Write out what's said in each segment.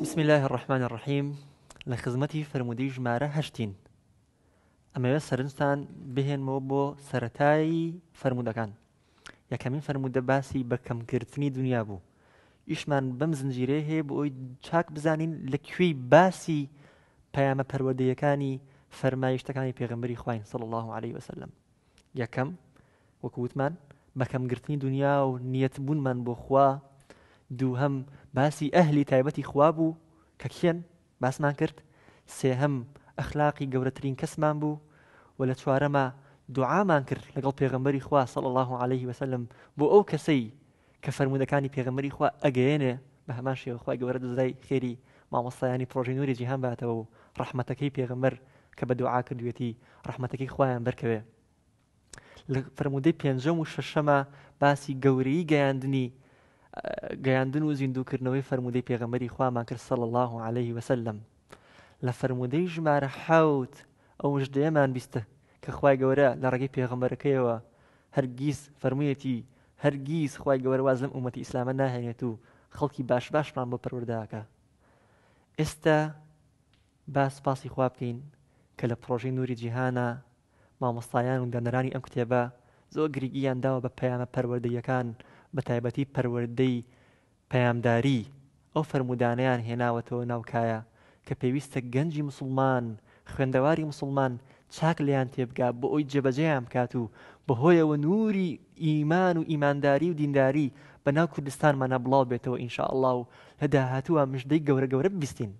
بسم الله الرحمن الرحيم. لخدمتي فرمودي ژمارە هەشتین. ئەمەوێت سەرنجتان بهێنمەوە بۆ سەرەتایی فرمودەکان. یەکەمین فرمودە باسی بەکەمکردنی دنیا بوو. ئیشمان بەم زنجیرەیە هەیە بۆ ئەوی چاک بزانین لەکوێی باسی پەیامە پەروەردەیەکانی فەرمایشتەکانی پێغەمبەری خوای صلی الله عليه وسلم. یەکەم وەکو وتمان بەکەمگرتنی دنیا و نیەتبوونمان بۆ خوا. دووهەم باسی ئەهلی تایبەتی خوا بوو کە کێن باسمان کرد. سێهەم ئەخلاقی گەورەترین کەسمان بوو و لە چوارەمە دوعامان کرد لەگەڵ پێغەمبەری خوا صلی الله عليه وسلم بۆ ئەو کەسەی کە فەرمودەکانی پێغەمبەری خوا ئەگەیەنێ بە هەمان شێوە خوای گەورە دەزای خێری مامۆستایانی پرۆژەی نووری جیهان باتەوە و ڕەحمەتەکەی پێغەمبەر کە بە دوعا کردوێتی ڕەحمەتەکەی خوایان بەرکەوێ. لە فرمودەی پێنجەم و شەشەمە باسی گەورەی گەیاندن و زیندووکردنەوەی فەرمودەی پێغەمبەری خوامان کرد صلی الله عليه وسلم. لە فەرمودەی ژمارە حەوت ئەو مژدەیەمان بیستە کە خوای گەورە لە ڕێگەی پێغەمبەرەکەیەوە هەرگیز فەرموویەتی هەرگیز خوای گەورە واز لەم ئومەتی ئیسلامە ناهێنێت و خەڵکی باشمان بۆ پەروەردەکە. ئێستا سپاسی خوا بکەین کە لە پرۆژەی نووری جیهانە مامۆستایان و دانەرانی ئەم کتێبە زۆر گرنگیان داوە بە پەیامە پەروەردەیەکان بە تایبەتی پەروەردەی پەیامداری ئەو فەرمودانەیان هێناوەتەوە ناوکایە کە پێویستە گەنجی مسلمان خوێندەواری مسلمان چاک لیان تێبگا بۆ ئەوی جێبەجێیان بکات و بەهۆیەوە نووری ئیمان و ئیمانداری و دینداری بەناو کوردستانمانە بڵاو بێتەوە ئینشاء الله و لە داهاتووە مژدەی گەورە گەورە ببیستین.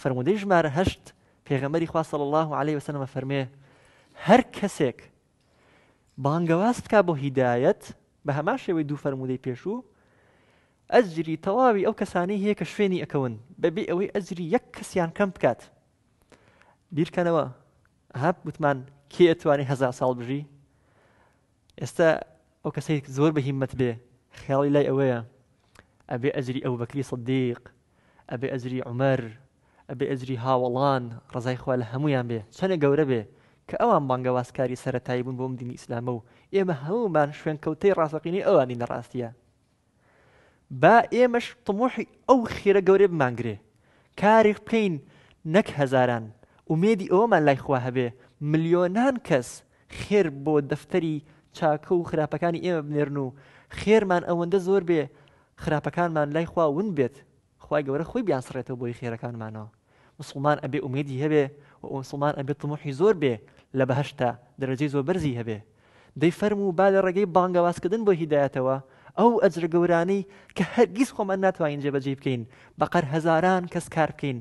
فەرمودەی ژمارە هەشت پێغەمبەری خوا صلی الله عليه وسلم فەرمێ هەر کەسێک بانگەواز بکا بۆ هیدایەت بە هەمان شێوەی دوو فەرمودەی پێشوو ئەجری تەواوی ئەو کەسانەی هەیە کە شوێنی ئەکەون بەبێ ئەوەی ئەجری یەک کەسیان کەم بکات. بیرکەنەوە هەب وتمان کێ ئەتوانێ 1000 ساڵ بژی؟ ئێستا ئەو کەسەی زۆر بە هیممەت بێ خیاڵی لای ئەوەیە ئەبێ ئەجری ئەبوبەکری سیدیق، ئەبێ ئەجری عومەر، ئەبێ ئەجری هاوڵان ڕزای خوا لە هەمویان بێ چەنە گەورە بێ کە ئەوان بانگەوازکاری سەرەتایی بوون بۆم دینی ئیسلامە و ئێمە هەمومان شوێنکەوتەی ڕاستەقینەی ئەوانی نەڕاستیە. با ئێمەش تموحی ئەو خێرە گەورەی بمانگرێ کارێک بکەین نەک هەزاران ومێدی ئەوەمان لای خوا هەبێ ملیۆنان کەس خێر بۆ دەفتەری چاکە و خراپەکانی ئێمە بنێرن و خێرمان ئەوەندە زۆر بێ خراپەکانمان لای خوا ون بێت خوای گەورە خۆی بیانسڕێتەوە بۆی خێرەکانمانەوە. مسلمان ئەبێ ئومێدی هەبێ و مسلمان ئەبێ تموحی زۆر بێ لە بەهەشتا دەرەجەی زۆر بەرزی هەبێ. دەی فەرموو با لە ڕێگەی بانگەوازکردن بۆ هیدایەتەوە ئەو ئەجرە گەورانەی کە هەرگیز خۆمان ناتوانین جێبەجێ بکەین بەقەر هەزاران کەس کار بکەین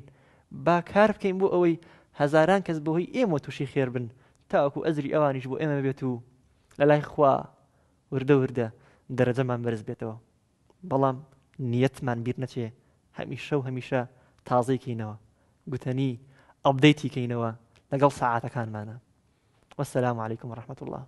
با کار بکەین بۆ ئەوەی هەزاران کەس بەهۆی ئێمە تووشی خێر بن تاوەکو ئەجری ئەوانیش بۆ ئێمە بێت و لە لای خوا وردە وردە دەرەجەمان بەرز بێتەوە. بەڵام نیەتمان بیر نەچێ هەمیشە و هەمیشە تازەی کەینەوە گوتەنی ئەپدەیتی کەینەوە لەگەڵ ساعاتەکانمانە. وەسەلام عەلەیکوم وەڕەحمەتوڵڵاه.